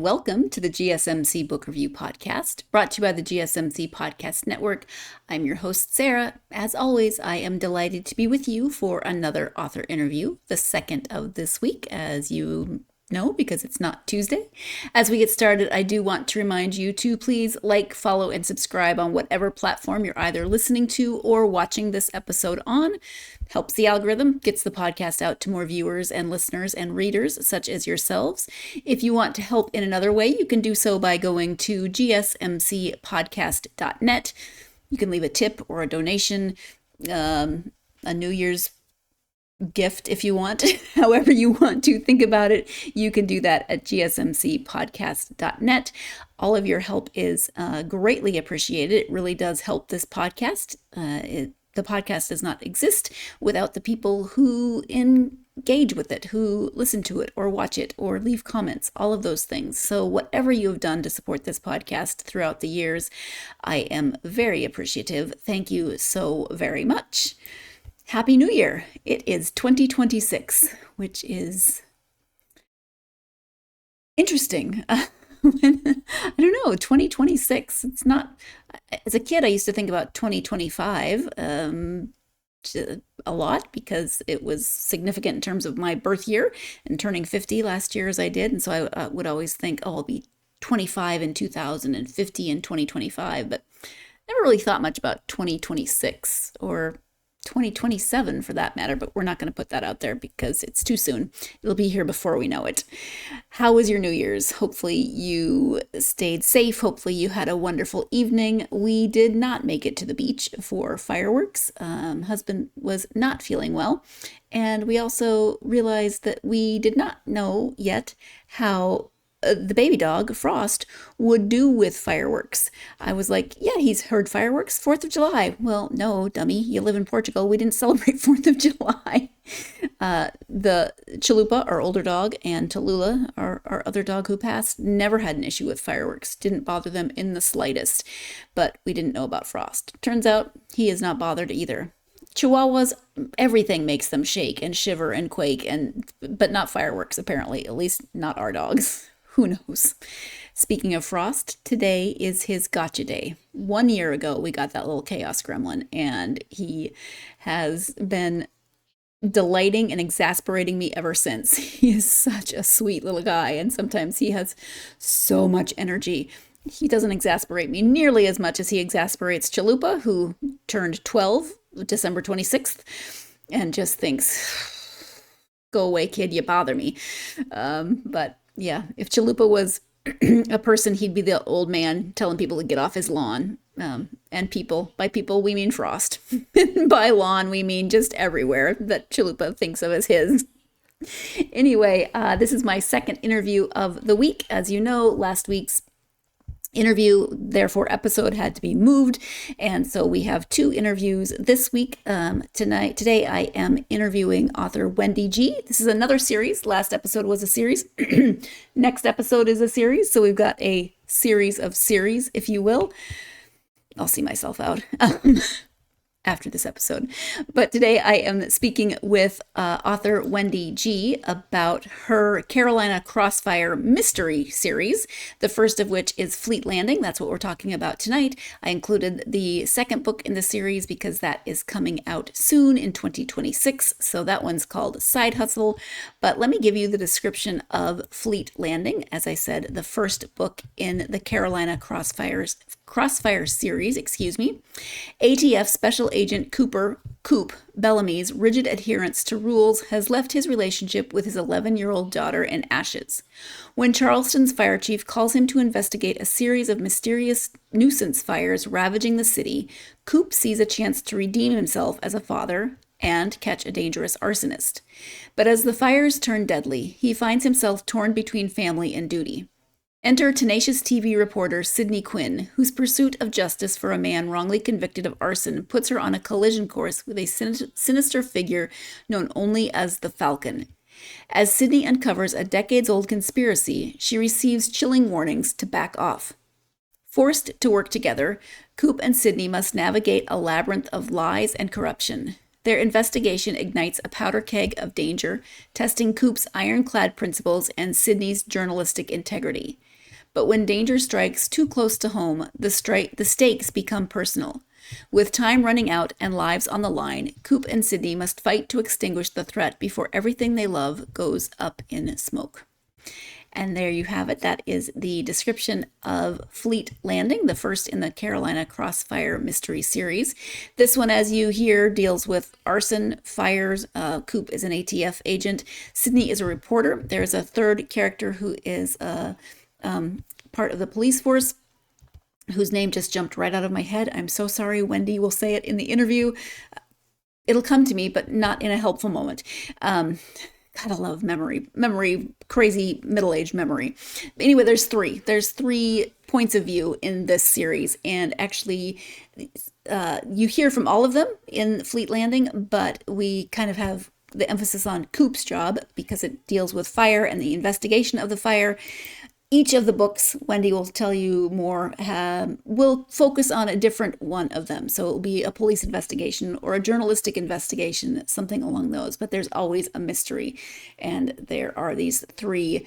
and welcome to the GSMC Book Review Podcast, brought to you by the GSMC Podcast Network. I'm your host, Sarah. As always, I am delighted to be with you for another author interview, the second of this week, as you know, because it's not Tuesday. As we get started, I do want to remind you to please like, follow, and subscribe on whatever platform you're either listening to or watching this episode on. Helps the algorithm, gets the podcast out to more viewers and listeners and readers such as yourselves. If you want to help in another way, you can do so by going to gsmcpodcast.net. You can leave a tip or a donation, a New Year's gift if you want. However you want to think about it, you can do that at gsmcpodcast.net. All of your help is greatly appreciated. It really does help this podcast. The podcast does not exist without the people who engage with it, who listen to it or watch it or leave comments, all of those things. So whatever you have done to support this podcast throughout the years, I am very appreciative. Thank you so very much. Happy New Year. It is 2026, which is interesting. I don't know, 2026. It's not, as a kid, I used to think about 2025 a lot because it was significant in terms of my birth year and turning 50 last year as I did. And so I would always think, oh, I'll be 25 in 2000 and 50 in 2025, but never really thought much about 2026 or 2027 for that matter, but we're not going to put that out there because it's too soon. It'll be here before we know it. How was your New Year's? Hopefully you stayed safe. Hopefully you had a wonderful evening. We did not make it to the beach for fireworks. Husband was not feeling well. And we also realized that we did not know yet how the baby dog, Frost, would do with fireworks. I was like, yeah, he's heard fireworks, 4th of July. Well, no, dummy, you live in Portugal. We didn't celebrate 4th of July. The Chalupa, our older dog, and Tallulah, our other dog who passed, never had an issue with fireworks. Didn't bother them in the slightest. But we didn't know about Frost. Turns out he is not bothered either. Chihuahuas, everything makes them shake and shiver and quake, but not fireworks, apparently. At least not our dogs. Who knows? Speaking of Frost, today is his gotcha day. 1 year ago, we got that little chaos gremlin, and he has been delighting and exasperating me ever since. He is such a sweet little guy, and sometimes he has so much energy. He doesn't exasperate me nearly as much as he exasperates Chalupa, who turned 12 December 26th, and just thinks, go away, kid, you bother me. But yeah, if Chalupa was a person, he'd be the old man telling people to get off his lawn. And by people, we mean Frost. By lawn, we mean just everywhere that Chalupa thinks of as his. Anyway, this is my second interview of the week. As you know, last week's interview, therefore episode, had to be moved, and so we have two interviews this week. Today I am interviewing author Wendy Gee. This is another series. Last episode was a series. Next episode is a series, so we've got a series of series, if you will. I'll see myself out after this episode. But today I am speaking with author Wendy Gee about her Carolina Crossfire mystery series, the first of which is Fleet Landing. That's what we're talking about tonight. I included the second book in the series because that is coming out soon in 2026. So that one's called Side Hustle. But let me give you the description of Fleet Landing. As I said, the first book in the Carolina Crossfire series, ATF Special Agent Cooper, Coop, Bellamy's rigid adherence to rules has left his relationship with his 11-year-old daughter in ashes. When Charleston's fire chief calls him to investigate a series of mysterious nuisance fires ravaging the city, Coop sees a chance to redeem himself as a father and catch a dangerous arsonist. But as the fires turn deadly, he finds himself torn between family and duty. Enter tenacious TV reporter Sydney Quinn, whose pursuit of justice for a man wrongly convicted of arson puts her on a collision course with a sinister figure known only as the Falcon. As Sydney uncovers a decades-old conspiracy, she receives chilling warnings to back off. Forced to work together, Coop and Sydney must navigate a labyrinth of lies and corruption. Their investigation ignites a powder keg of danger, testing Coop's ironclad principles and Sydney's journalistic integrity. But when danger strikes too close to home, the stakes become personal. With time running out and lives on the line, Coop and Sydney must fight to extinguish the threat before everything they love goes up in smoke. And there you have it. That is the description of Fleet Landing, the first in the Carolina Crossfire Mystery Series. This one, as you hear, deals with arson, fires. Coop is an ATF agent. Sydney is a reporter. There's a third character who is part of the police force, whose name just jumped right out of my head. I'm so sorry. Wendy will say it in the interview. It'll come to me, but not in a helpful moment. God, I love memory, crazy middle-aged memory. But anyway, there's three points of view in this series, and actually, you hear from all of them in Fleet Landing, but we kind of have the emphasis on Coop's job because it deals with fire and the investigation of the fire. Each of the books, Wendy will tell you more, will focus on a different one of them. So it'll be a police investigation or a journalistic investigation, something along those. But there's always a mystery. And there are these three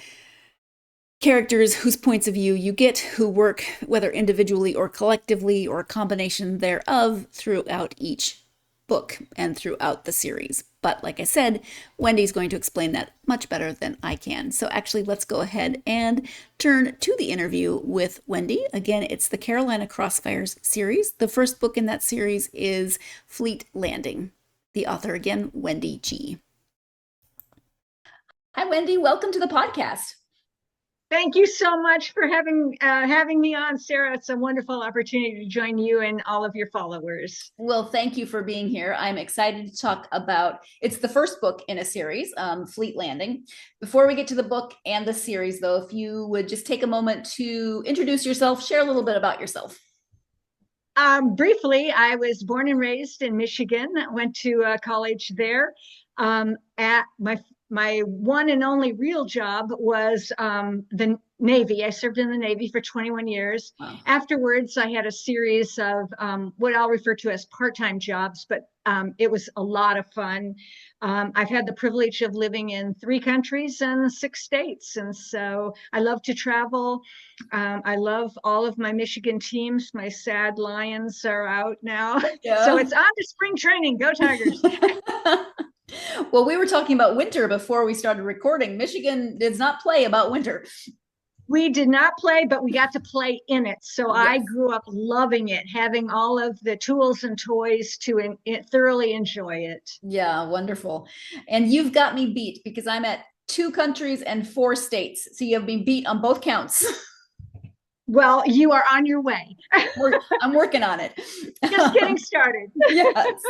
characters whose points of view you get, who work, whether individually or collectively or a combination thereof, throughout each book and throughout the series. But like I said, Wendy's going to explain that much better than I can. So actually, let's go ahead and turn to the interview with Wendy. Again, it's the Carolina Crossfires series. The first book in that series is Fleet Landing. The author, again, Wendy Gee. Hi, Wendy. Welcome to the podcast. Thank you so much for having me on, Sarah. It's a wonderful opportunity to join you and all of your followers. Well, thank you for being here. I'm excited to talk about, it's the first book in a series, Fleet Landing. Before we get to the book and the series, though, if you would just take a moment to introduce yourself, share a little bit about yourself. Briefly, I was born and raised in Michigan. Went to college there. At my one and only real job was the Navy. I served in the Navy for 21 years. Wow. Afterwards, I had a series of what I'll refer to as part-time jobs, but it was a lot of fun. I've had the privilege of living in 3 countries and 6 states. And so I love to travel. I love all of my Michigan teams. My sad Lions are out now. Yeah. So it's on to spring training. Go Tigers. Well, we were talking about winter before we started recording. Michigan does not play about winter. We did not play, but we got to play in it. So Yes. I grew up loving it, having all of the tools and toys to thoroughly enjoy it. Yeah, wonderful. And you've got me beat because I'm at 2 countries and 4 states. So you have been beat on both counts. Well, you are on your way. I'm working on it. Just getting started. Yes.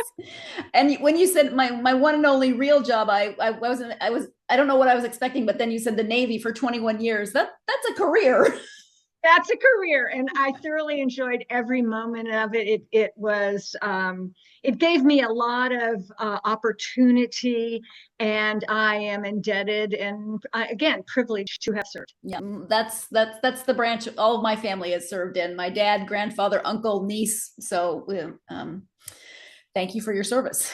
And when you said my one and only real job, I don't know what I was expecting, but then you said the Navy for 21 years. That's a career. That's a career, and I thoroughly enjoyed every moment of it. It gave me a lot of opportunity, and I am indebted and again privileged to have served. Yeah, that's the branch all of my family has served in. My dad, grandfather, uncle, niece. So thank you for your service.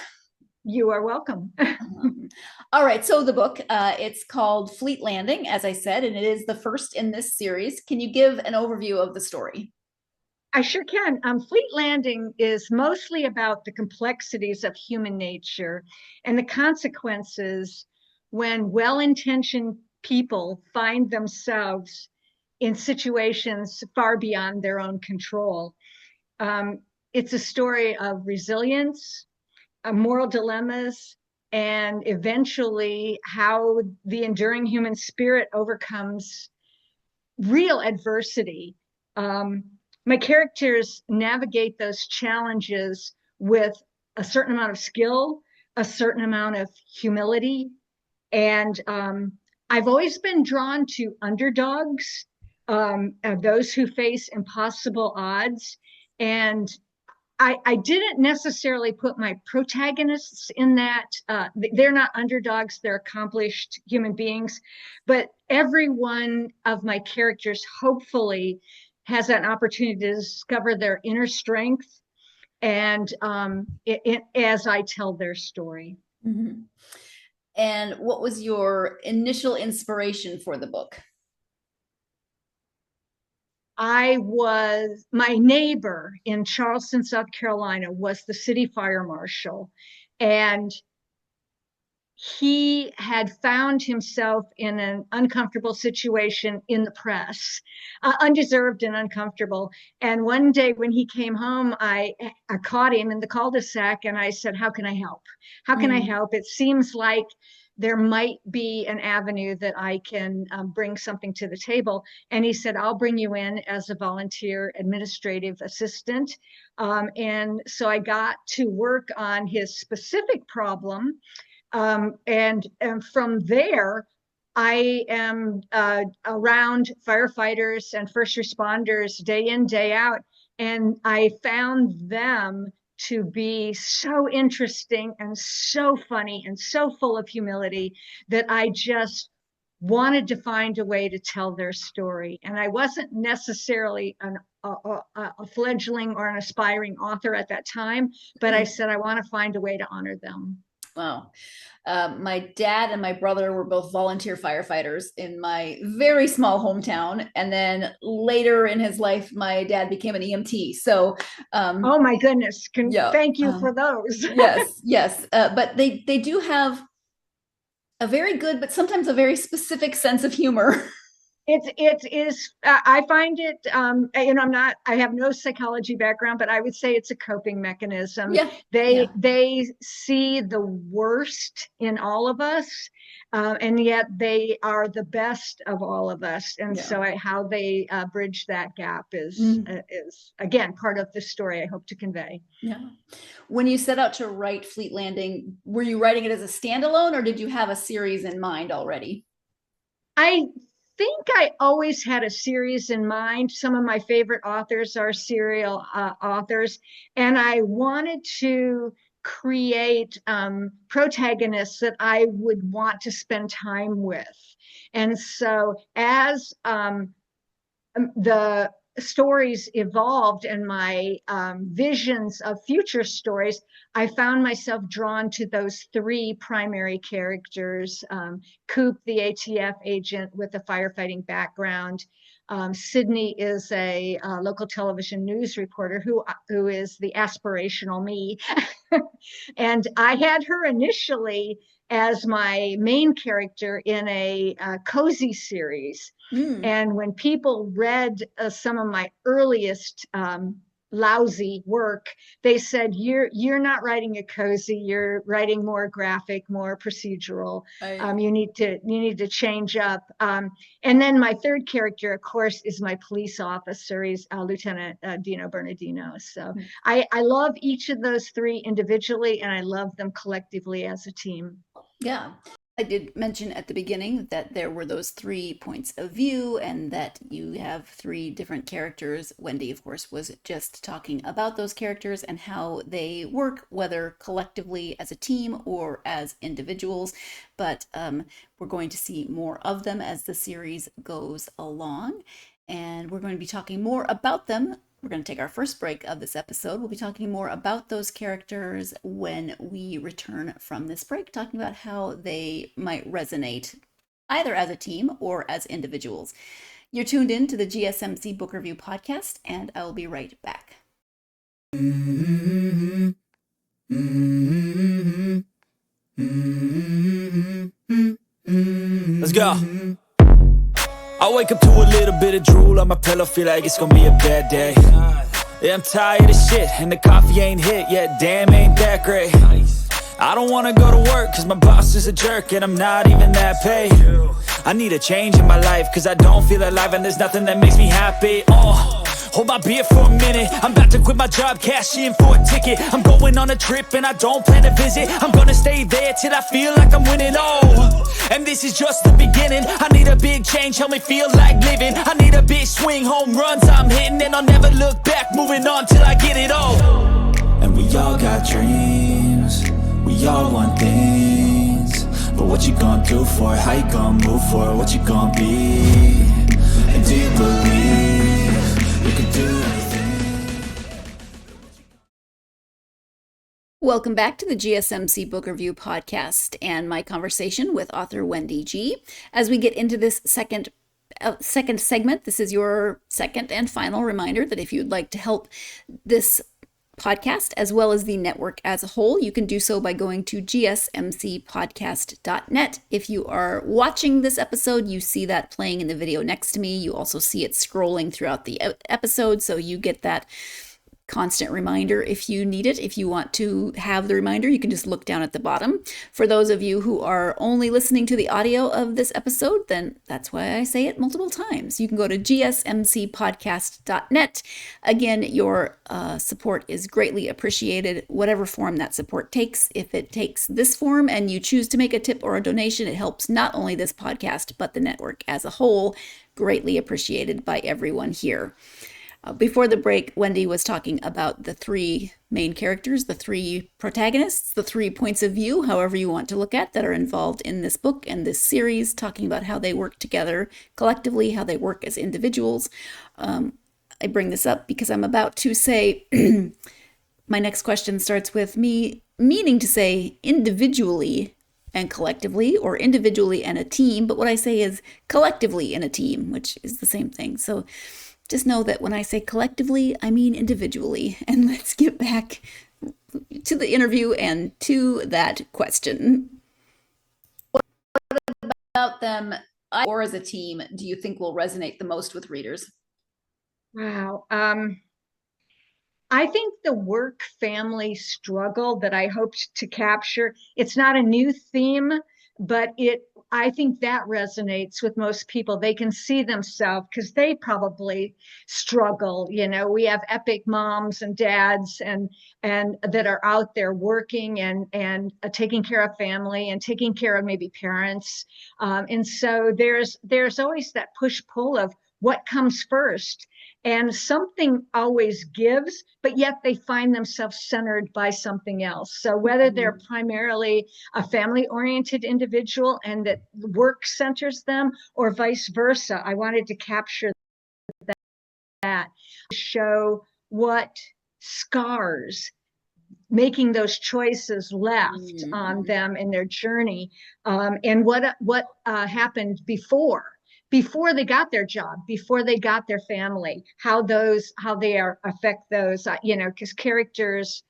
You are welcome. All right, so the book, it's called Fleet Landing, as I said, and it is the first in this series. Can you give an overview of the story? I sure can. Fleet Landing is mostly about the complexities of human nature and the consequences when well-intentioned people find themselves in situations far beyond their own control. It's a story of resilience, moral dilemmas, and eventually how the enduring human spirit overcomes real adversity. My characters navigate those challenges with a certain amount of skill, a certain amount of humility, and I've always been drawn to underdogs, those who face impossible odds, and I didn't necessarily put my protagonists in that. They're not underdogs, they're accomplished human beings. But every one of my characters hopefully has an opportunity to discover their inner strength and as I tell their story. Mm-hmm. And what was your initial inspiration for the book? my neighbor in Charleston, South Carolina, was the city fire marshal. And he had found himself in an uncomfortable situation in the press, undeserved and uncomfortable. And one day when he came home, I caught him in the cul-de-sac and I said, how can I help? How can I help? It seems like there might be an avenue that I can bring something to the table. And he said, I'll bring you in as a volunteer administrative assistant. And so I got to work on his specific problem. And from there, I am around firefighters and first responders day in, day out. And I found them to be so interesting and so funny and so full of humility that I just wanted to find a way to tell their story. And I wasn't necessarily a fledgling or an aspiring author at that time, but I said, I want to find a way to honor them. Wow. My dad and my brother were both volunteer firefighters in my very small hometown. And then later in his life, my dad became an EMT. So, oh my goodness. Thank you for those. yes. But they do have a very good, but sometimes a very specific sense of humor. It is, I find it, I have no psychology background, but I would say it's a coping mechanism. Yeah. They see the worst in all of us, and yet they are the best of all of us. And so how they bridge that gap is again, part of the story I hope to convey. Yeah. When you set out to write Fleet Landing, were you writing it as a standalone or did you have a series in mind already? I think I always had a series in mind. Some of my favorite authors are serial authors, and I wanted to create protagonists that I would want to spend time with. And so as the stories evolved and my visions of future stories, I found myself drawn to those three primary characters. Coop, the ATF agent with a firefighting background. Sydney is a local television news reporter who is the aspirational me. And I had her initially as my main character in a cozy series. And when people read some of my earliest lousy work, they said, you're not writing a cozy, you're writing more graphic, more procedural. You need to change up. And then my third character, of course, is my police officer. He's Lieutenant Dino Bernardino. So I love each of those three individually, and I love them collectively as a team. Yeah. I did mention at the beginning that there were those 3 points of view and that you have 3 different characters. Wendy, of course, was just talking about those characters and how they work, whether collectively as a team or as individuals. But we're going to see more of them as the series goes along. And we're going to be talking more about them. We're going to take our first break of this episode. We'll be talking more about those characters when we return from this break, talking about how they might resonate either as a team or as individuals. You're tuned in to the GSMC Book Review Podcast, and I will be right back. Let's go. I wake up to a little bit of drool on my pillow, feel like it's gonna be a bad day. Yeah, I'm tired of shit, and the coffee ain't hit yet, damn, ain't that great. I don't wanna go to work, cause my boss is a jerk, and I'm not even that paid. I need a change in my life, cause I don't feel alive, and there's nothing that makes me happy. Hold my beer for a minute, I'm about to quit my job, cash in for a ticket. I'm going on a trip and I don't plan to visit. I'm gonna stay there till I feel like I'm winning, and this is just the beginning. I need a big change, help me feel like living. I need a big swing, home runs I'm hitting, and I'll never look back, moving on till I get it all. And we all got dreams, we all want things, but what you gonna do for it? How you gonna move for it? What you gonna be? And do you believe you can do anything? Welcome back to the GSMC Book Review Podcast and my conversation with author Wendy Gee. As we get into this second second segment, this is your second and final reminder that if you'd like to help this podcast as well as the network as a whole, you can do so by going to gsmcpodcast.net. If you are watching this episode, you see that playing in the video next to me. You also see it scrolling throughout the episode, so you get that constant reminder if you need it. If you want to have the reminder, you can just look down at the bottom. For those of you who are only listening to the audio of this episode, then that's why I say it multiple times. You can go to gsmcpodcast.net. Again, your support is greatly appreciated, whatever form that support takes. If it takes this form and you choose to make a tip or a donation, it helps not only this podcast, but the network as a whole. Greatly appreciated by everyone here. Before the break, Wendy was talking about the three main characters, the three protagonists, the 3 points of view, however you want to look at, that are involved in this book and this series, talking about how they work together collectively, how they work as individuals. I bring this up because I'm about to say, my next question starts with me meaning to say individually and collectively, or individually and a team, but what I say is collectively in a team, which is the same thing. So just know that when I say collectively, I mean individually. And let's get back to the interview and to that question. What about them, or as a team, do you think will resonate the most with readers? Wow. I think the work-family struggle that I hoped to capture, it's not a new theme, but I think that resonates with most people. They can see themselves because they probably struggle. You know, we have epic moms and dads and that are out there working and taking care of family and taking care of maybe parents. And so there's always that push-pull of what comes first. And something always gives, but yet they find themselves centered by something else. So whether they're primarily a family-oriented individual and that work centers them, or vice versa, I wanted to capture that, show what scars making those choices left on them in their journey, and what happened before they got their job, before they got their family, how they affect those, because characters,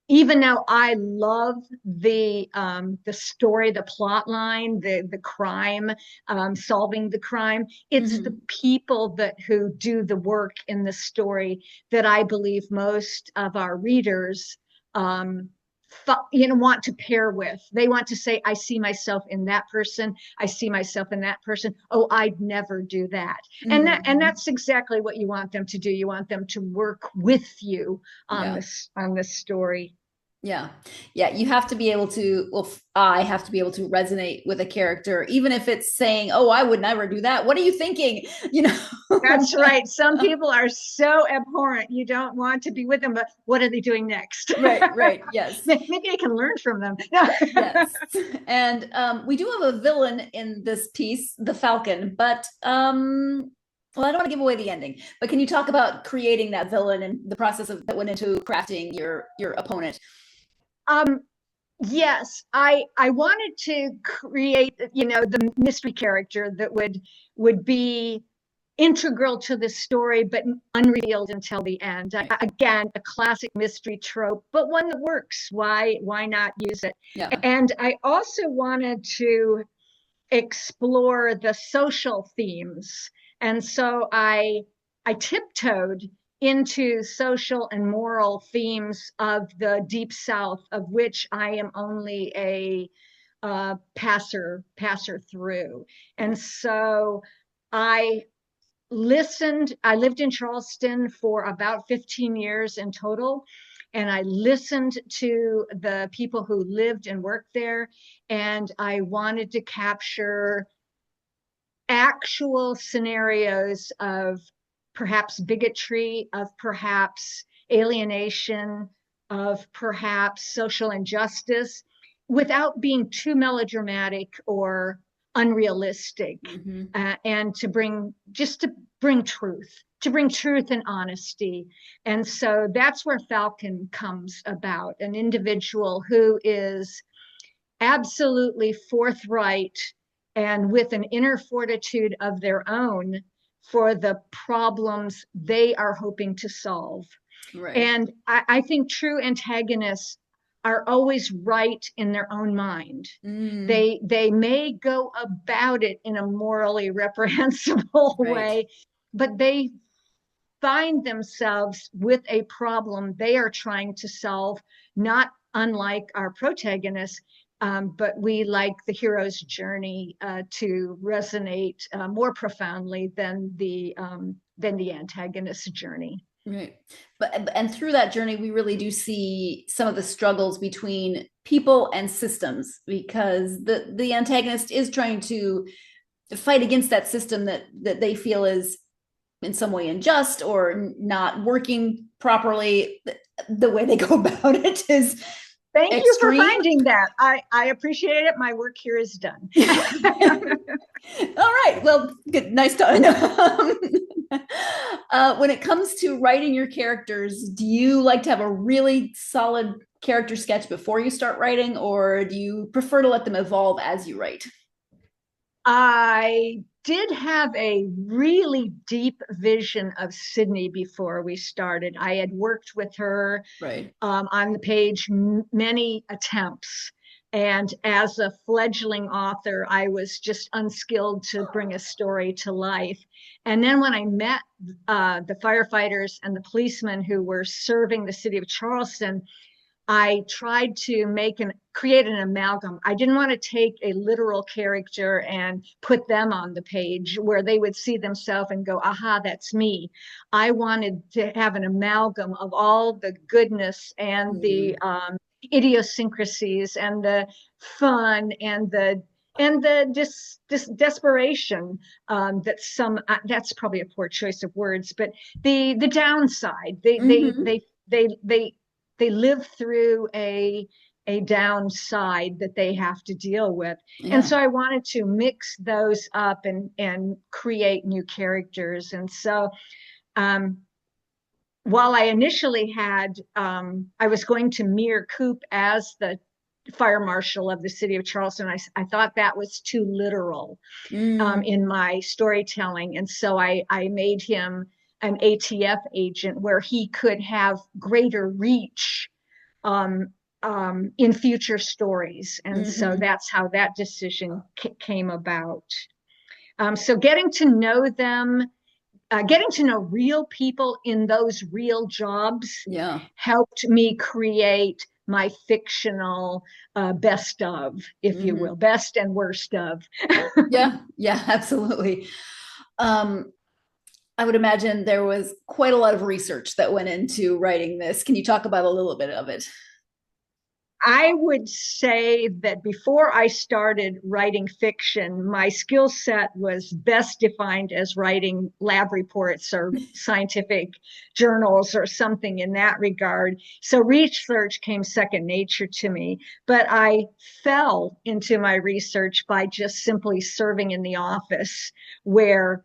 even though I love the story, the plot line, the crime, solving the crime, it's the people who do the work in the story that I believe most of our readers want to pair with. They want to say, I see myself in that person. I see myself in that person. Oh, I'd never do that. And that's exactly what you want them to do. You want them to work with you on this story. Yeah. You have to be able to, I have to be able to resonate with a character, even if it's saying, oh, I would never do that. What are you thinking? That's right. Some people are so abhorrent. You don't want to be with them, but what are they doing next? Right. Yes. Maybe I can learn from them. Yes. And we do have a villain in this piece, the Falcon, but well, I don't want to give away the ending, but can you talk about creating that villain and the process that went into crafting your opponent? Yes, I wanted to create, the mystery character that would be integral to the story, but unrevealed until the end. Again, a classic mystery trope, but one that works. Why not use it? Yeah. And I also wanted to explore the social themes. And so I tiptoed into social and moral themes of the Deep South, of which I am only a passer through. And so I lived in Charleston for about 15 years in total. And I listened to the people who lived and worked there. And I wanted to capture actual scenarios of perhaps bigotry, of perhaps alienation, of perhaps social injustice, without being too melodramatic or unrealistic, and to bring truth and honesty. And so that's where Falcon comes about, an individual who is absolutely forthright and with an inner fortitude of their own for the problems they are hoping to solve. Right. And I think true antagonists are always right in their own mind. They may go about it in a morally reprehensible way, but they find themselves with a problem they are trying to solve, not unlike our protagonists. But we like the hero's journey to resonate more profoundly than the antagonist's journey. Right. And through that journey, we really do see some of the struggles between people and systems, because the antagonist is trying to fight against that system that they feel is in some way unjust or not working properly. The way they go about it is Thank extreme. you for finding that. I appreciate it. My work here is done. All right. Well, good. Nice talking. When it comes to writing your characters, do you like to have a really solid character sketch before you start writing, or do you prefer to let them evolve as you write? I did have a really deep vision of Sydney before we started. I had worked with her on the page many attempts. And as a fledgling author, I was just unskilled to bring a story to life. And then when I met the firefighters and the policemen who were serving the city of Charleston, I tried to create an amalgam. I didn't want to take a literal character and put them on the page where they would see themselves and go, aha, that's me. I wanted to have an amalgam of all the goodness and the idiosyncrasies and the fun and the desperation that's probably a poor choice of words, but the downside. They live through a downside that they have to deal with. And so I wanted to mix those up and create new characters. And so while I initially had, I was going to mirror Coop as the fire marshal of the city of Charleston, I thought that was too literal in my storytelling. And so I made him an ATF agent where he could have greater reach in future stories. And so that's how that decision came about. So getting to know them, getting to know real people in those real jobs helped me create my fictional best of, if you will, best and worst of. Yeah, absolutely. I would imagine there was quite a lot of research that went into writing this. Can you talk about a little bit of it? I would say that before I started writing fiction, my skill set was best defined as writing lab reports or scientific journals or something in that regard. So research came second nature to me, but I fell into my research by just simply serving in the office where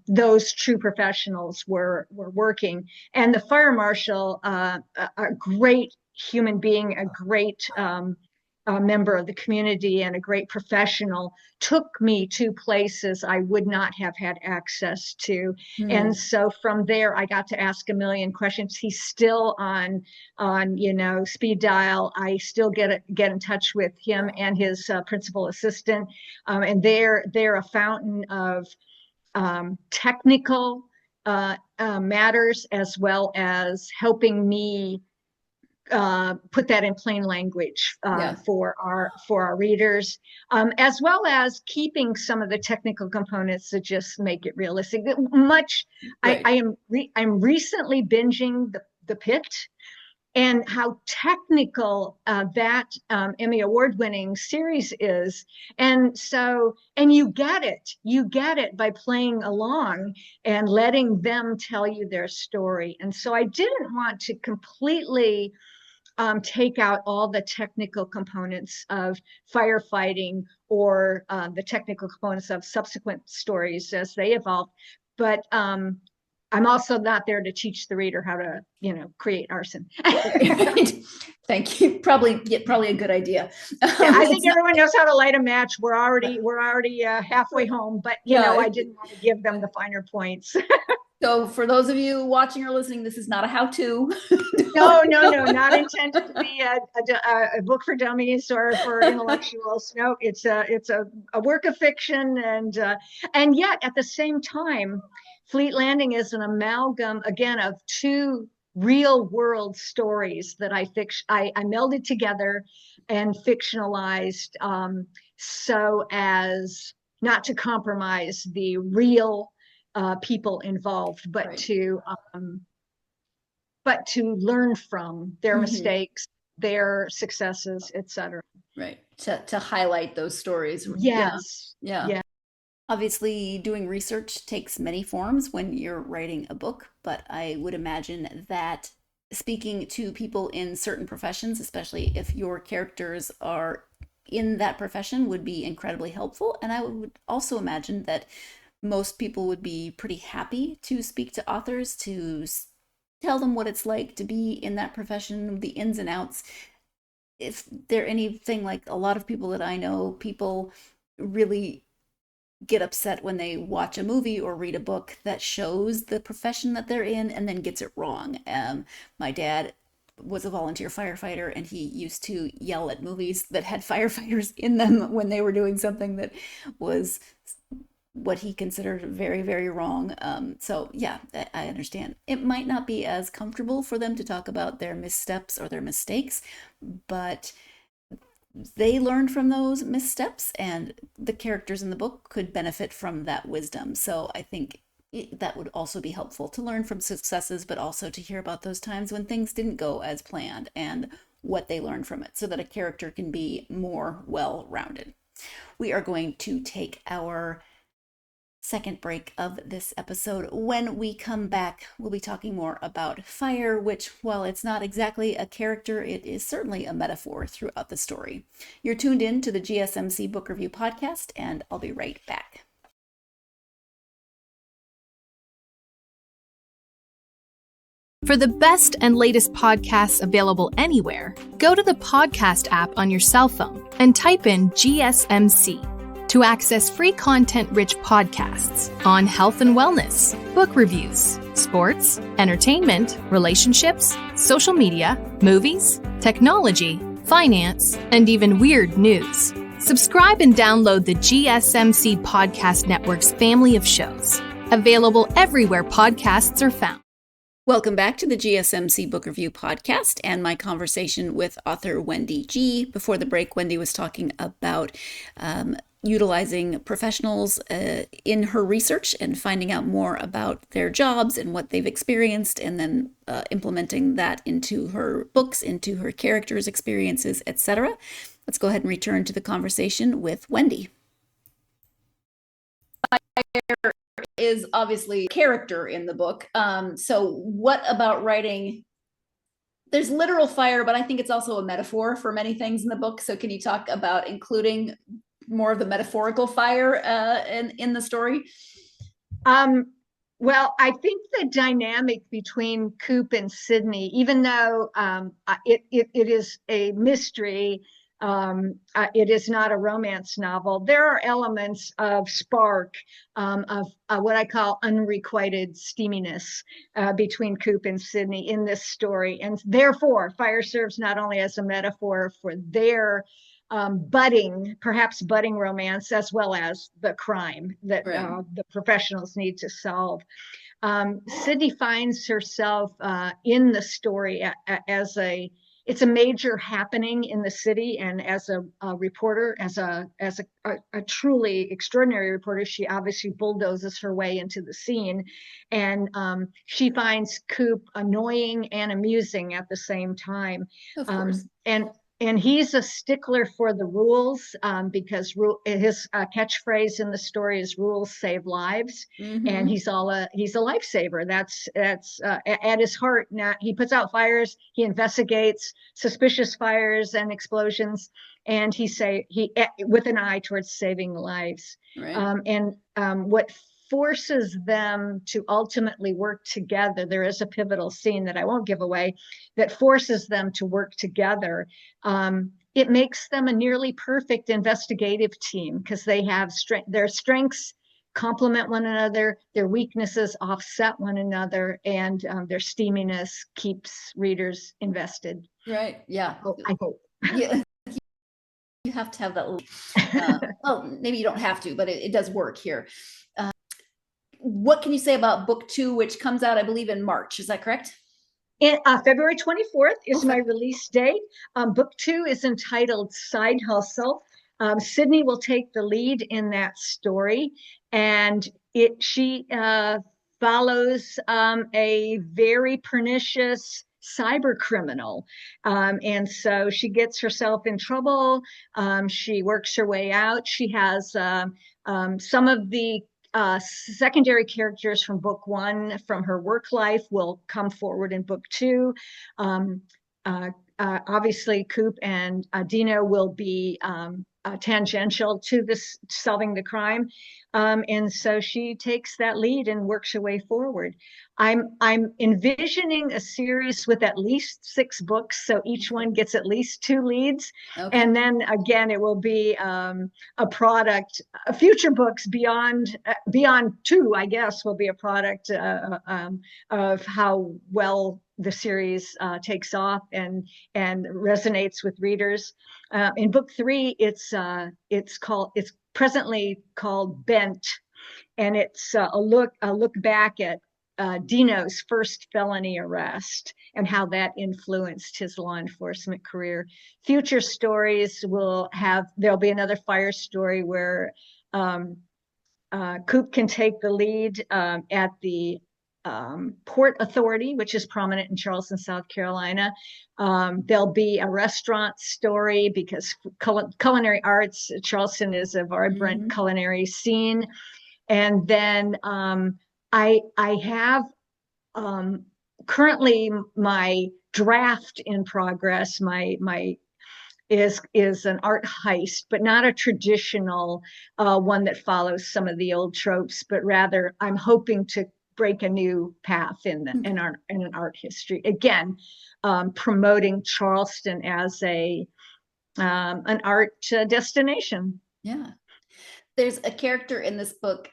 those true professionals were working. And the fire marshal, a great human being, a great member of the community and a great professional, took me to places I would not have had access to. And so from there, I got to ask a million questions. He's still on speed dial. I still get in touch with him and his principal assistant. And they're a fountain of technical matters, as well as helping me put that in plain language for our readers, as well as keeping some of the technical components to just make it realistic. I'm recently binging the Pit, and how technical that Emmy Award-winning series is. And you get it by playing along and letting them tell you their story. And so I didn't want to completely take out all the technical components of firefighting or the technical components of subsequent stories as they evolve. But I'm also not there to teach the reader how to, create arson. Thank you. Probably a good idea. Yeah, I think everyone knows how to light a match. We're already halfway home, but I didn't want to give them the finer points. So for those of you watching or listening, this is not a how-to. No, not intended to be a book for dummies or for intellectuals. No, it's a work of fiction, and yet at the same time, Fleet Landing is an amalgam again of two real world stories that I melded together and fictionalized, so as not to compromise the real people involved, but Right. to learn from their mistakes, their successes, etc. Right. To highlight those stories. Yes. Yeah. Obviously, doing research takes many forms when you're writing a book, but I would imagine that speaking to people in certain professions, especially if your characters are in that profession, would be incredibly helpful. And I would also imagine that most people would be pretty happy to speak to authors, to tell them what it's like to be in that profession, the ins and outs. If they're anything like a lot of people that I know, people really get upset when they watch a movie or read a book that shows the profession that they're in and then gets it wrong. My dad was a volunteer firefighter, and he used to yell at movies that had firefighters in them when they were doing something that was what he considered very, very wrong. So yeah, I understand. It might not be as comfortable for them to talk about their missteps or their mistakes, but they learned from those missteps, and the characters in the book could benefit from that wisdom. So I think that would also be helpful to learn from successes, but also to hear about those times when things didn't go as planned and what they learned from it, so that a character can be more well-rounded. We are going to take our second break of this episode. When we come back, we'll be talking more about fire, which, while it's not exactly a character, it is certainly a metaphor throughout the story. You're tuned in to the GSMC Book Review Podcast, and I'll be right back. For the best and latest podcasts available anywhere, go to the podcast app on your cell phone and type in GSMC to access free content-rich podcasts on health and wellness, book reviews, sports, entertainment, relationships, social media, movies, technology, finance, and even weird news. Subscribe and download the GSMC Podcast Network's family of shows, available everywhere podcasts are found. Welcome back to the GSMC Book Review Podcast and my conversation with author Wendy Gee. Before the break, Wendy was talking about utilizing professionals in her research and finding out more about their jobs and what they've experienced, and then implementing that into her books, into her characters' experiences, etc. Let's go ahead and return to the conversation with Wendy. Is obviously character in the book. So what about writing? There's literal fire, but I think it's also a metaphor for many things in the book. So can you talk about including more of the metaphorical fire in the story? Well, I think the dynamic between Coop and Sydney, even though it is a mystery, it is not a romance novel, there are elements of spark, of what I call unrequited steaminess between Coop and Sydney in this story. And therefore, fire serves not only as a metaphor for their perhaps budding romance, as well as the crime that the professionals need to solve. Sydney finds herself in the story as it's a major happening in the city, and as a reporter, as a truly extraordinary reporter, she obviously bulldozes her way into the scene, and she finds Coop annoying and amusing at the same time. Of course. And he's a stickler for the rules, because his catchphrase in the story is "rules save lives," and he's a lifesaver. That's at his heart. Now he puts out fires, he investigates suspicious fires and explosions, and he with an eye towards saving lives. Right. What forces them to ultimately work together. There is a pivotal scene that I won't give away that forces them to work together. It makes them a nearly perfect investigative team because they have their strengths complement one another, their weaknesses offset one another, and their steaminess keeps readers invested. Right. Yeah. I hope. Yeah. You have to have that. Well, maybe you don't have to, but it does work here. What can you say about book 2, which comes out, I believe, in March? Is that correct? February 24th is my release date. Book 2 is entitled Side Hustle. Sydney will take the lead in that story, and she follows a very pernicious cyber criminal. And so she gets herself in trouble. She works her way out. She has some of the secondary characters from book 1 from her work life will come forward in book 2. Obviously, Coop and Dino will be tangential to this solving the crime. And so she takes that lead and works her way forward. I'm envisioning a series with at least 6 books, so each one gets at least 2 leads. Okay. And then again, it will be a product. Future books beyond 2, I guess, will be a product of how well the series takes off and resonates with readers. In book 3, it's presently called Bent, and it's a look back at Dino's first felony arrest and how that influenced his law enforcement career. Future stories there'll be another fire story where Coop can take the lead at the Port Authority, which is prominent in Charleston, South Carolina. There'll be a restaurant story because culinary arts, Charleston is a vibrant culinary scene. And then I have currently my draft in progress. My is an art heist, but not a traditional one that follows some of the old tropes, but rather I'm hoping to break a new path in an art history. Again, promoting Charleston as an art destination. Yeah. There's a character in this book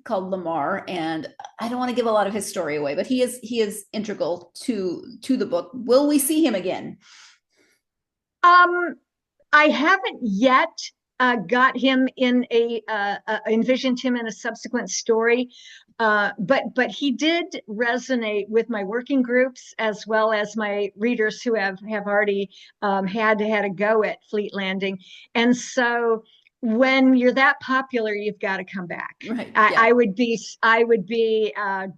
called Lamar, and I don't want to give a lot of his story away, but he is integral to the book. Will we see him again? I haven't yet got him in envisioned him in a subsequent story. But he did resonate with my working groups as well as my readers who have already had a go at Fleet Landing. And so when you're that popular, you've got to come back. Right. I would be a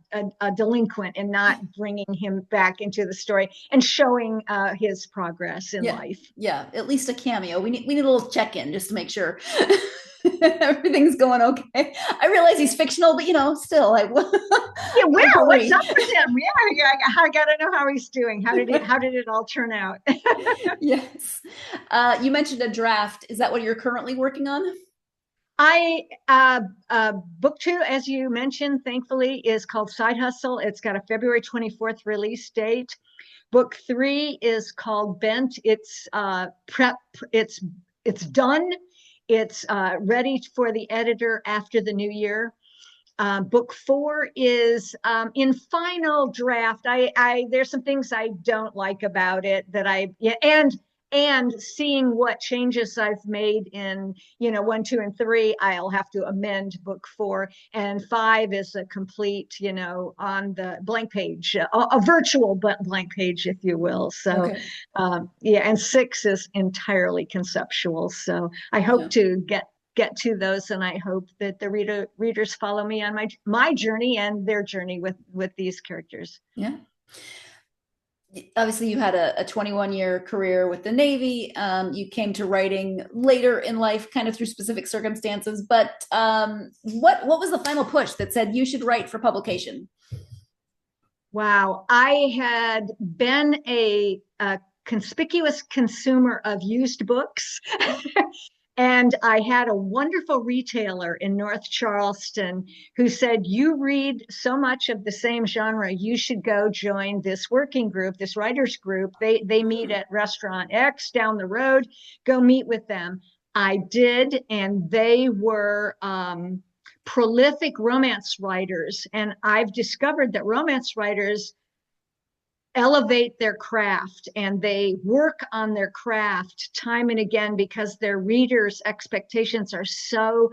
delinquent in not bringing him back into the story and showing his progress in life. Yeah, at least a cameo. We need a little check-in just to make sure everything's going okay. I realize he's fictional, but still, what's up with him? Yeah, I got to know how he's doing. How did it all turn out? Yes. You mentioned a draft. Is that what you're currently working on? Book 2, as you mentioned, thankfully, is called Side Hustle. It's got a February 24th release date. Book 3 is called Bent. It's it's done. It's ready for the editor after the new year. Book 4 is in final draft. There's some things I don't like about it and seeing what changes I've made in 1, 2, and 3, I'll have to amend book 4, and 5 is a complete on the blank page, a virtual blank page, if you will. So okay. And 6 is entirely conceptual. So I hope to get to those, and I hope that the readers follow me on my journey and their journey with these characters. Yeah. Obviously, you had a 21-year career with the Navy. You came to writing later in life, kind of through specific circumstances. But what was the final push that said you should write for publication? Wow, I had been a conspicuous consumer of used books. And I had a wonderful retailer in North Charleston who said, you read so much of the same genre, you should go join this working group, this writers group. They meet at restaurant X down the road, go meet with them. I did, and they were prolific romance writers. And I've discovered that romance writers elevate their craft and they work on their craft time and again because their readers' expectations are so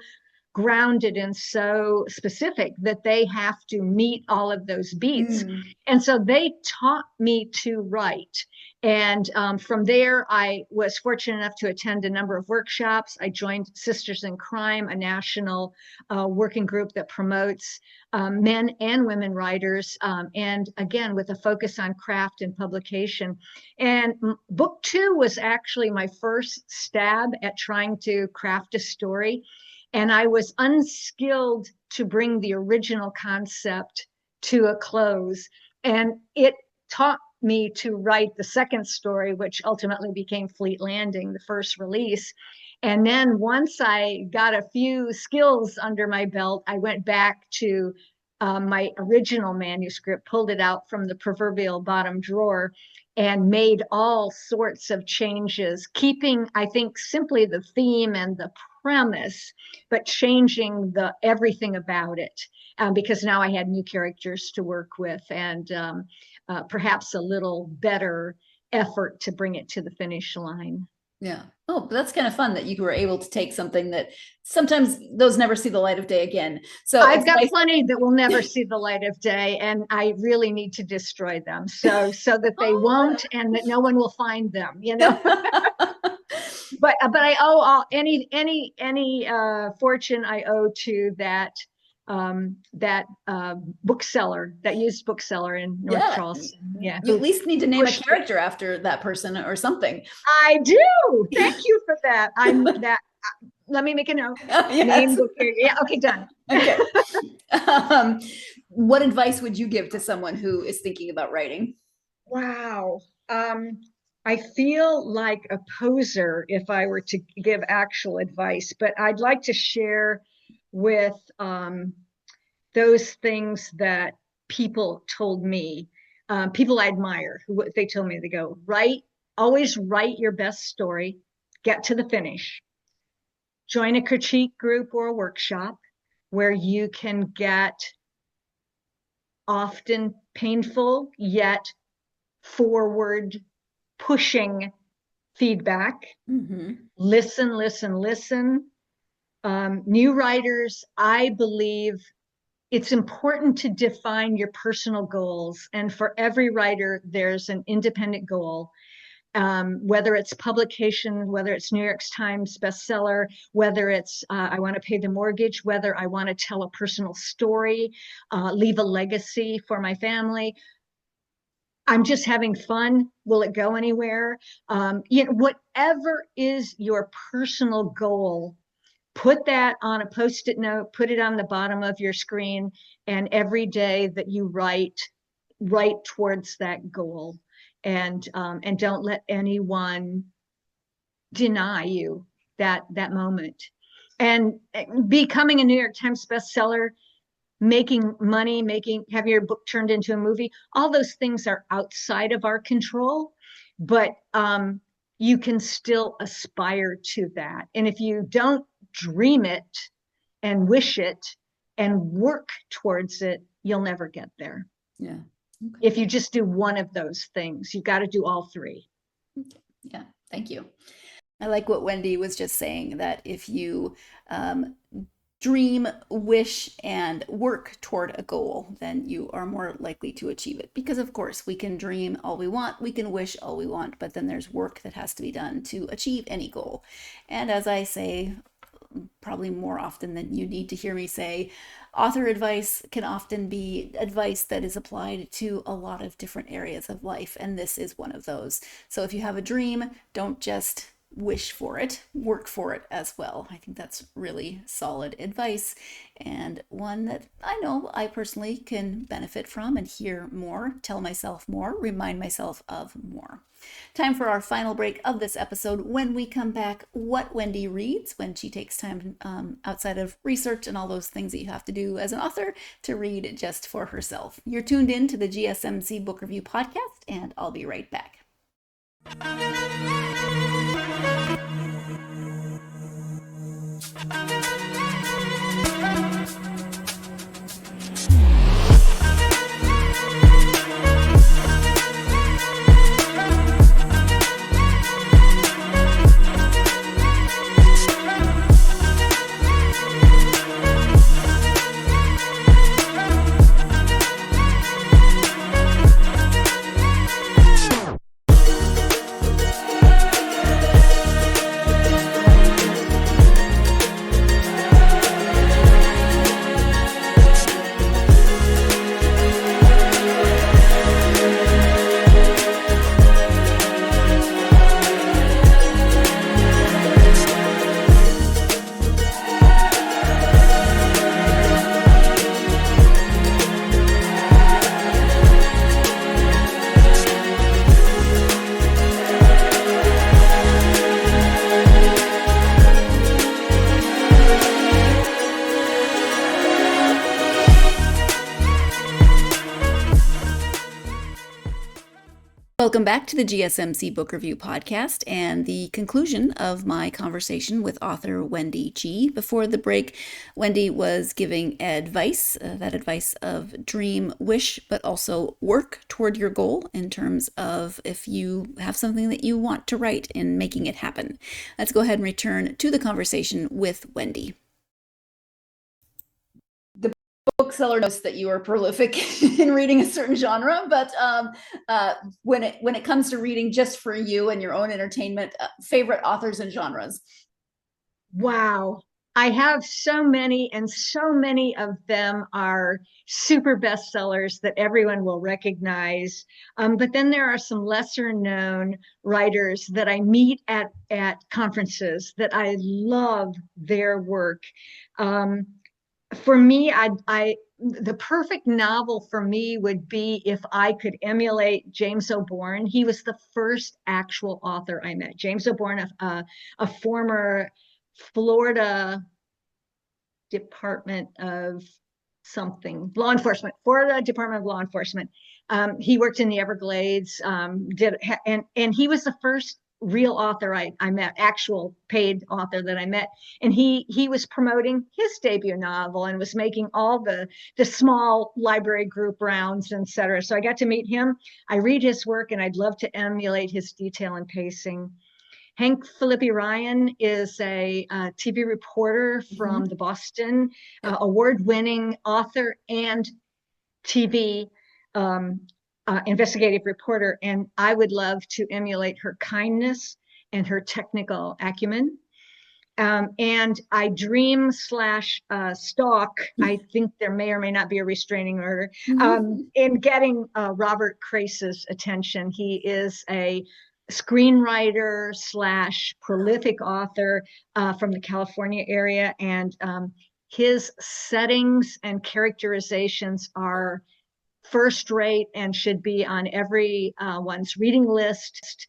grounded and so specific that they have to meet all of those beats. And so they taught me to write. And from there, I was fortunate enough to attend a number of workshops. I joined Sisters in Crime, a national working group that promotes men and women writers, and again, with a focus on craft and publication. And book 2 was actually my first stab at trying to craft a story. And I was unskilled to bring the original concept to a close. And it taught me to write the second story, which ultimately became Fleet Landing, the first release. And then once I got a few skills under my belt, I went back to my original manuscript, pulled it out from the proverbial bottom drawer, and made all sorts of changes, keeping, I think, simply the theme and the premise, but changing the everything about it, because now I had new characters to work with and perhaps a little better effort to bring it to the finish line. Yeah. Oh, but that's kind of fun that you were able to take something that sometimes those never see the light of day again. So I've got plenty that will never see the light of day, and I really need to destroy them so that they won't, and that no one will find them, you know. But I owe all any fortune I owe to that bookseller, that used bookseller in North Charleston. Yeah, you at least need to name a character after that person or something. I do. Thank you for that. I'm that. Let me make a note. Yes. Name book character. Yeah. Okay. Done. Okay. What advice would you give to someone who is thinking about writing? Wow. I feel like a poser if I were to give actual advice, but I'd like to share with those things that people told me, people I admire, who they told me, they go, always write your best story, get to the finish, join a critique group or a workshop where you can get often painful yet forward pushing feedback. Listen. New writers, I believe it's important to define your personal goals. And for every writer, there's an independent goal, whether it's publication, whether it's New York Times bestseller, whether it's I want to pay the mortgage, whether I want to tell a personal story, leave a legacy for my family. I'm just having fun. Will it go anywhere? Whatever is your personal goal, put that on a Post-it note, put it on the bottom of your screen, and every day that you write towards that goal, and don't let anyone deny you that moment. And becoming a New York Times bestseller, making money, having your book turned into a movie, all those things are outside of our control, but you can still aspire to that. And if you don't dream it and wish it and work towards it, you'll never get there. Yeah. Okay. If you just do one of those things, you've got to do all three. Yeah. Thank you. I like what Wendy was just saying, that if you dream, wish, and work toward a goal, then you are more likely to achieve it. Because of course, we can dream all we want, we can wish all we want, but then there's work that has to be done to achieve any goal. And as I say, probably more often than you need to hear me say, author advice can often be advice that is applied to a lot of different areas of life, and this is one of those. So if you have a dream, don't just wish for it, work for it as well. I think that's really solid advice, and one that I know I personally can benefit from and hear more, tell myself more, remind myself of more. Time for our final break of this episode. When we come back, what Wendy reads when she takes time outside of research and all those things that you have to do as an author to read just for herself. You're tuned in to the GSMC Book Review Podcast, and I'll be right back. Welcome back to the GSMC Book Review Podcast and the conclusion of my conversation with author Wendy Gee. Before the break, Wendy was giving advice, that advice of dream, wish, but also work toward your goal in terms of if you have something that you want to write and making it happen. Let's go ahead and return to the conversation with Wendy. Bookseller knows that you are prolific in reading a certain genre, but when it comes to reading just for you and your own entertainment, favorite authors and genres? Wow. I have so many, and so many of them are super bestsellers that everyone will recognize. But then there are some lesser known writers that I meet at conferences that I love their work. For me, the perfect novel for me would be if I could emulate James O'Born. He was the first actual author I met. James O'Born, a former Florida Department of Law Enforcement. He worked in the Everglades, and he was the first real author I met, actual paid author that I met. And he was promoting his debut novel and was making all the small library group rounds, et cetera. So I got to meet him. I read his work and I'd love to emulate his detail and pacing. Hank Philippi Ryan is a TV reporter from the Boston, award-winning author and TV investigative reporter, and I would love to emulate her kindness and her technical acumen. And I dream / stalk, I think there may or may not be a restraining order, in getting Robert Crace's attention. He is a screenwriter / prolific author from the California area, and his settings and characterizations are first rate and should be on everyone's reading list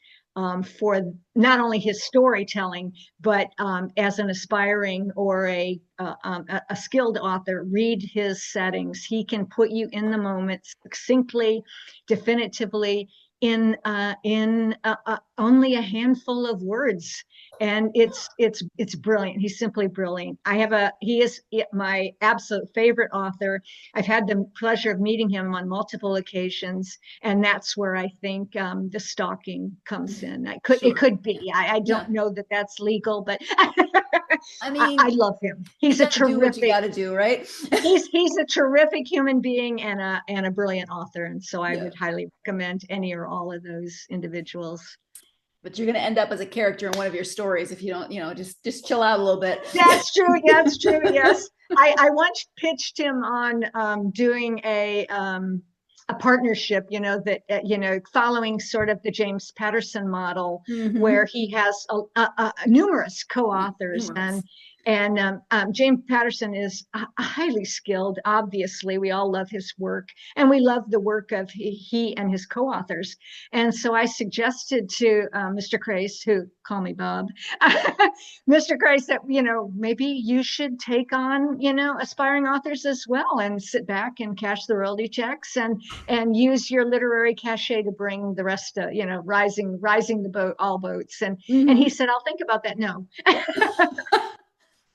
for not only his storytelling, but as an aspiring or a skilled author, read his settings. He can put you in the moment succinctly, definitively, in only a handful of words, and it's brilliant. He's simply brilliant. He is my absolute favorite author. I've had the pleasure of meeting him on multiple occasions, and that's where I think the stalking comes in. It could be. I don't know that that's legal, but I mean, I love him. He's a terrific. Do what you got to do, right? he's a terrific human being and a brilliant author, and so I would highly recommend any or all of those individuals. But you're going to end up as a character in one of your stories if you don't, just chill out a little bit. That's true. That's true. Yes. I once pitched him on doing a a partnership, that, following sort of the James Patterson model, Mm-hmm. where he has numerous co-authors. Numerous. And James Patterson is highly skilled. Obviously, we all love his work, and we love the work of he and his co-authors. And so I suggested to Mr. Crace, who call me Bob, Mr. Crace, that maybe you should take on aspiring authors as well, and sit back and cash the royalty checks, and use your literary cachet to bring the rest of rising the boat, all boats. And he said, I'll think about that. No.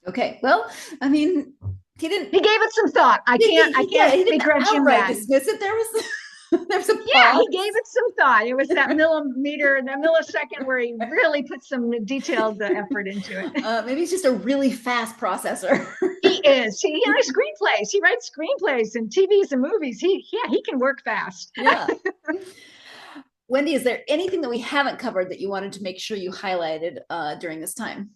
Okay, well, I mean, he didn't. He gave it some thought. I can't begrudge him that. Dismiss it. There was a pause. He gave it some thought. It was that millisecond where he really put some detailed effort into it. Maybe he's just a really fast processor. He is. He writes screenplays. He writes screenplays and TVs and movies. He can work fast. Yeah. Wendy, is there anything that we haven't covered that you wanted to make sure you highlighted during this time?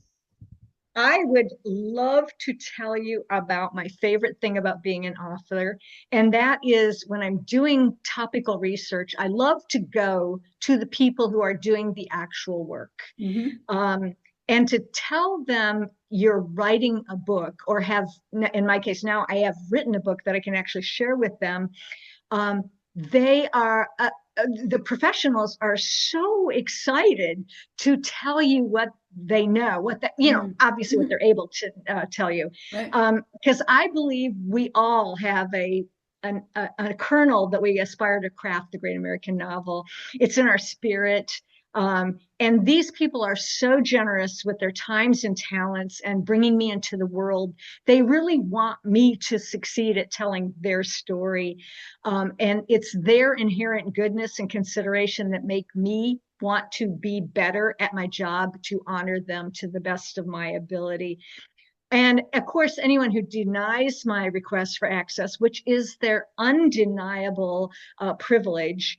I would love to tell you about my favorite thing about being an author, and that is when I'm doing topical research, I love to go to the people who are doing the actual work, and to tell them you're writing a book, or have, in my case now, I have written a book that I can actually share with them. They are the professionals are so excited to tell you what they know, obviously what they're able to tell you, because I believe we all have a kernel that we aspire to craft the great American novel. It's in our spirit. And these people are so generous with their times and talents and bringing me into the world. They really want me to succeed at telling their story. And it's their inherent goodness and consideration that make me want to be better at my job, to honor them to the best of my ability. And of course, anyone who denies my request for access, which is their undeniable privilege,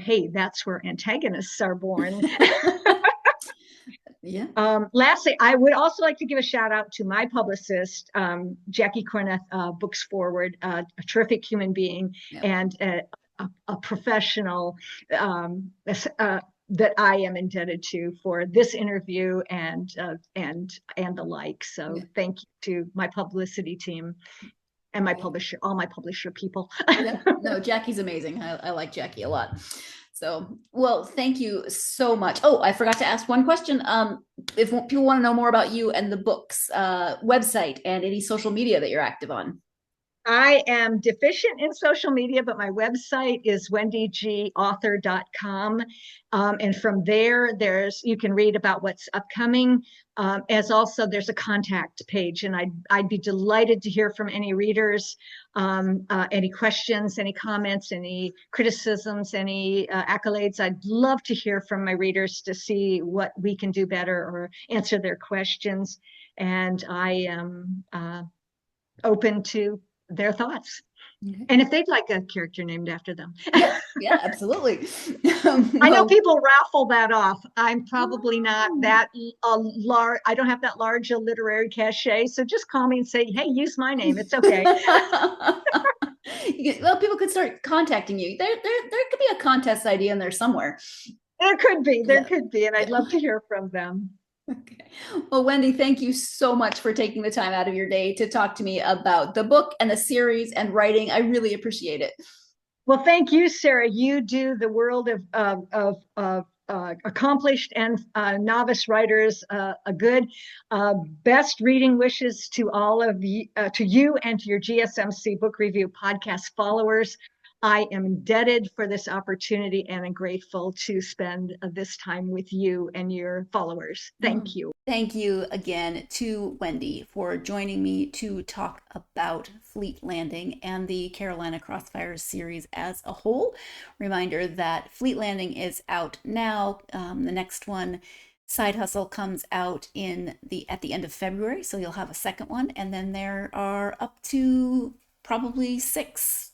hey, that's where antagonists are born. Yeah. Lastly, I would also like to give a shout out to my publicist, Jackie Corneth, Books Forward, a terrific human being, and a professional that I am indebted to for this interview and the like. So thank you to my publicity team and my publisher, all my publisher people. No, Jackie's amazing. I like Jackie a lot. So, well, thank you so much. Oh, I forgot to ask one question. If people want to know more about you and the books, website, and any social media that you're active on. I am deficient in social media, but my website is wendygeeauthor.com. And from there, you can read about what's upcoming. As also, there's a contact page, and I'd be delighted to hear from any readers, any questions, any comments, any criticisms, any accolades. I'd love to hear from my readers to see what we can do better or answer their questions. And I am open to their thoughts. Okay. And if they'd like a character named after them. Yeah, absolutely. I know people raffle that off. I'm probably not that large. I don't have that large a literary cachet. So just call me and say, hey, use my name. It's okay. Well, people could start contacting you. There could be a contest idea in there somewhere. There could be. And I'd love to hear from them. Okay. Well, Wendy, thank you so much for taking the time out of your day to talk to me about the book and the series and writing. I really appreciate it. Well, thank you, Sarah. You do the world of accomplished and novice writers a good. Best reading wishes to all of you, to you and to your GSMC Book Review podcast followers. I am indebted for this opportunity and I'm grateful to spend this time with you and your followers. Thank you. Thank you again to Wendy for joining me to talk about Fleet Landing and the Carolina Crossfires series as a whole. Reminder that Fleet Landing is out now. The next one, Side Hustle, comes out at the end of February, so you'll have a second one, and then there are up to probably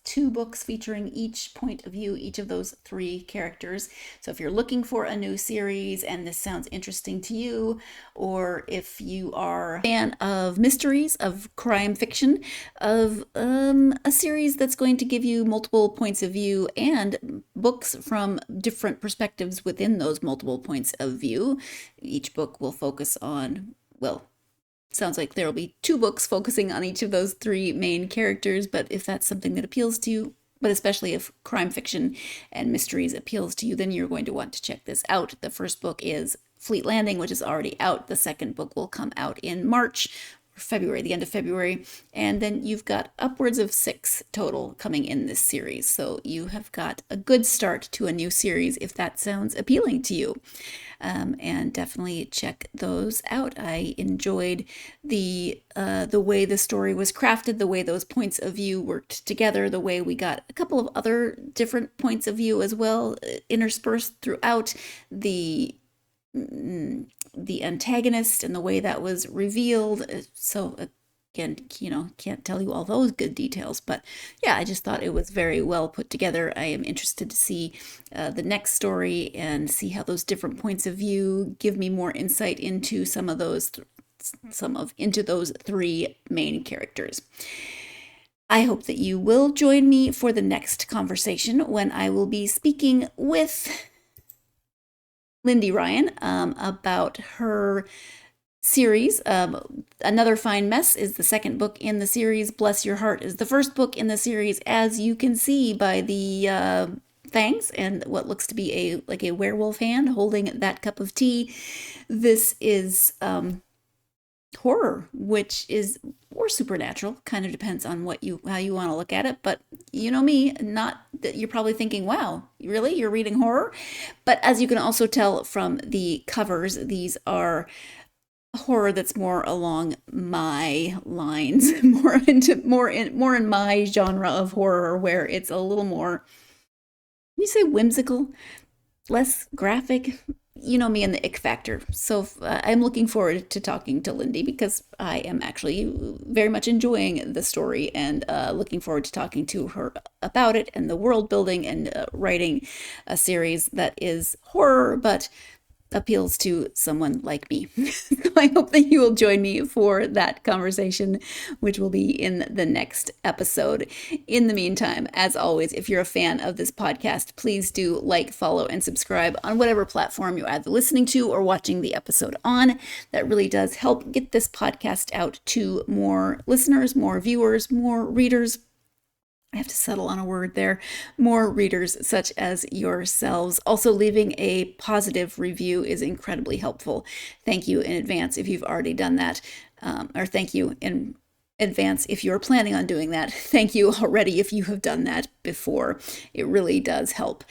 2 books featuring each point of view, each of those 3 characters. So if you're looking for a new series and this sounds interesting to you, or if you are a fan of mysteries, of crime fiction, of a series that's going to give you multiple points of view and books from different perspectives within those multiple points of view, each book will focus on, well, sounds like there will be 2 books focusing on each of those 3 main characters, but if that's something that appeals to you, but especially if crime fiction and mysteries appeals to you, then you're going to want to check this out. The first book is Fleet Landing, which is already out. The second book will come out in March, or February, the end of February, and then you've got upwards of 6 total coming in this series. So you have got a good start to a new series if that sounds appealing to you. And definitely check those out. I enjoyed the way the story was crafted, the way those points of view worked together, the way we got a couple of other different points of view as well interspersed throughout the antagonist and the way that was revealed. So again, can't tell you all those good details, but yeah, I just thought it was very well put together. I am interested to see the next story and see how those different points of view give me more insight into into those 3 main characters. I hope that you will join me for the next conversation when I will be speaking with Lindy Ryan about her series. Another Fine Mess is the second book in the series. Bless Your Heart is the first book in the series, as you can see by the fangs and what looks to be a werewolf hand holding that cup of tea. This is horror, which is, or supernatural, kind of depends on how you want to look at it. But you know me, not that you're probably thinking, wow, really, you're reading horror? But as you can also tell from the covers, these are horror that's more along my lines, more in my genre of horror, where it's a little more, you say whimsical, less graphic. You know me and the ick factor. So I'm looking forward to talking to Lindy because I am actually very much enjoying the story and looking forward to talking to her about it and the world building and writing a series that is horror but appeals to someone like me. So I hope that you will join me for that conversation, which will be in the next episode. In the meantime, as always, if you're a fan of this podcast, please do like, follow, and subscribe on whatever platform you're either listening to or watching the episode on. That really does help get this podcast out to more listeners, more viewers, more readers. I have to settle on a word there. More readers such as yourselves. Also, leaving a positive review is incredibly helpful. Thank you in advance if you've already done that, or thank you in advance if you're planning on doing that. Thank you already if you have done that before. It really does help.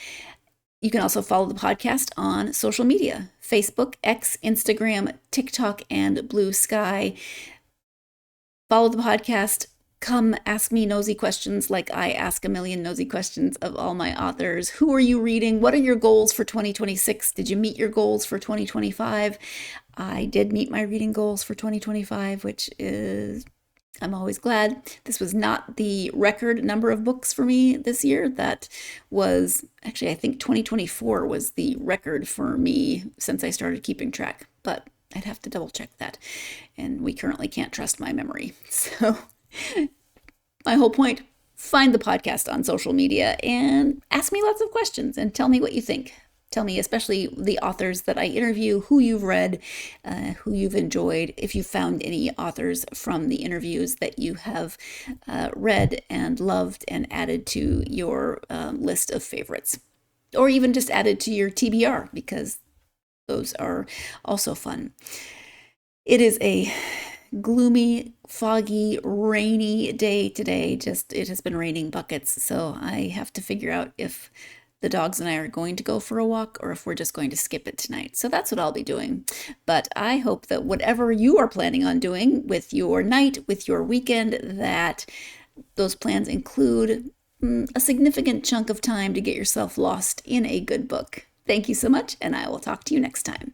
You can also follow the podcast on social media: Facebook, X, Instagram, TikTok, and Blue Sky. Follow the podcast. Come ask me nosy questions like I ask a million nosy questions of all my authors. Who are you reading? What are your goals for 2026? Did you meet your goals for 2025? I did meet my reading goals for 2025, which is, I'm always glad. This was not the record number of books for me this year. That was actually, I think 2024 was the record for me since I started keeping track, but I'd have to double check that. And we currently can't trust my memory. So my whole point, find the podcast on social media and ask me lots of questions and tell me what you think. Tell me, especially the authors that I interview, who you've read, who you've enjoyed, if you found any authors from the interviews that you have read and loved and added to your list of favorites, or even just added to your TBR, because those are also fun. It is a gloomy, foggy, rainy day today. It has been raining buckets, so I have to figure out if the dogs and I are going to go for a walk or if we're just going to skip it tonight. So that's what I'll be doing. But I hope that whatever you are planning on doing with your night, with your weekend, that those plans include a significant chunk of time to get yourself lost in a good book. Thank you so much, and I will talk to you next time.